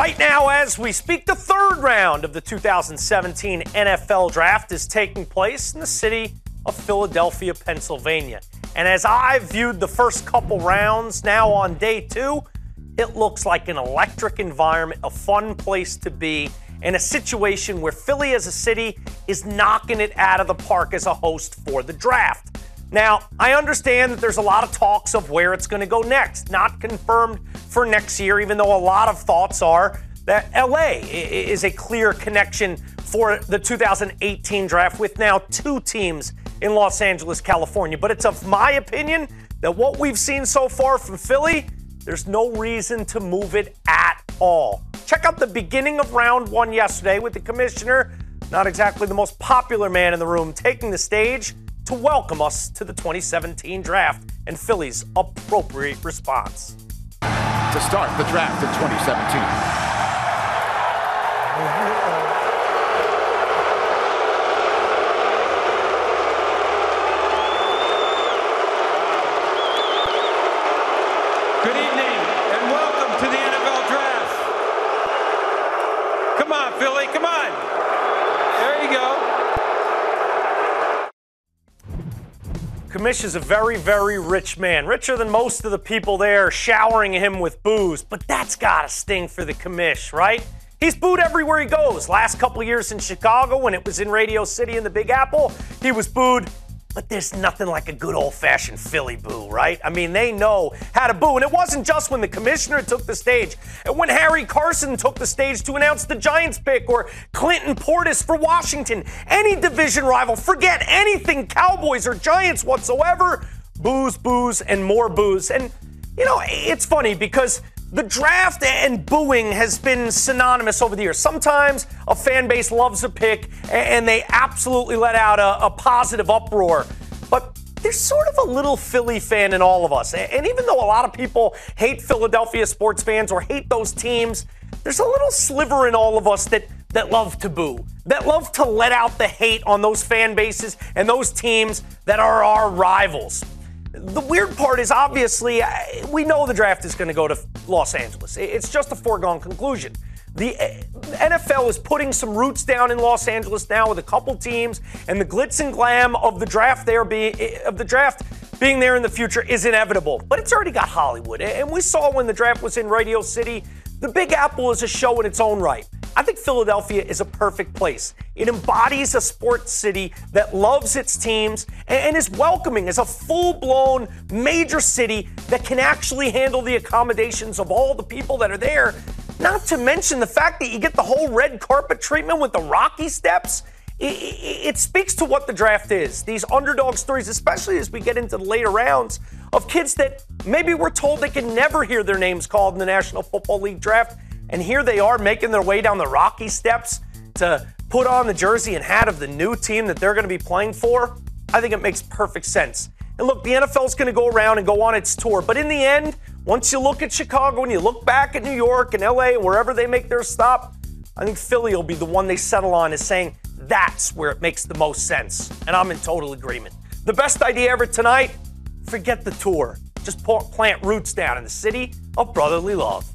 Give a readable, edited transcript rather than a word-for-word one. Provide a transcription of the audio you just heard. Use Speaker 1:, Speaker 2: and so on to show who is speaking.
Speaker 1: Right now, as we speak, the third round of the 2017 NFL Draft is taking place in the city of Philadelphia, Pennsylvania. And as I've viewed the first couple rounds, now on day two, it looks like an electric environment, a fun place to be, and a situation where Philly as a city is knocking it out of the park as a host for the draft. Now, I understand that there's a lot of talks of where it's going to go next, not confirmed for next year, even though a lot of thoughts are that LA is a clear connection for the 2018 draft with now two teams in Los Angeles, California. But it's of my opinion that what we've seen so far from Philly, there's no reason to move it at all. Check out the beginning of round one yesterday with the commissioner, not exactly the most popular man in the room, taking the stage to welcome us to the 2017 draft and Philly's appropriate response.
Speaker 2: To start the draft in 2017.
Speaker 3: Good evening and welcome to the NFL Draft. Come on, Philly, come on. There you go.
Speaker 1: Kamish is a very, very rich man, richer than most of the people there showering him with booze, but that's gotta sting for the Kamish, right? He's booed everywhere he goes. Last couple of years in Chicago, when it was in Radio City in the Big Apple, he was booed, but there's nothing like a good old-fashioned Philly boo, right? I mean, they know how to boo, and it wasn't just when the commissioner took the stage, and when Harry Carson took the stage to announce the Giants pick, or Clinton Portis for Washington, any division rival, forget anything Cowboys or Giants whatsoever, boos, boos, and more boos. And, you know, it's funny because the draft and booing has been synonymous over the years. Sometimes a fan base loves a pick and they absolutely let out a positive uproar. But there's sort of a little Philly fan in all of us. And even though a lot of people hate Philadelphia sports fans or hate those teams, there's a little sliver in all of us that love to boo, that love to let out the hate on those fan bases and those teams that are our rivals. The weird part is, obviously, we know the draft is going to go to Los Angeles. It's just a foregone conclusion. The NFL is putting some roots down in Los Angeles now with a couple teams, and the glitz and glam of the draft being there in the future is inevitable. But it's already got Hollywood, and we saw when the draft was in Radio City, the Big Apple is a show in its own right. I think Philadelphia is a perfect place. It embodies a sports city that loves its teams and is welcoming as a full-blown major city that can actually handle the accommodations of all the people that are there. Not to mention the fact that you get the whole red carpet treatment with the Rocky Steps. It speaks to what the draft is. These underdog stories, especially as we get into the later rounds, of kids that maybe we're told they can never hear their names called in the National Football League draft. And here they are making their way down the Rocky Steps to put on the jersey and hat of the new team that they're going to be playing for. I think it makes perfect sense. And look, the NFL is going to go around and go on its tour. But in the end, once you look at Chicago and you look back at New York and LA and wherever they make their stop, I think Philly will be the one they settle on as saying that's where it makes the most sense. And I'm in total agreement. The best idea ever tonight, forget the tour. Just plant roots down in the city of brotherly love.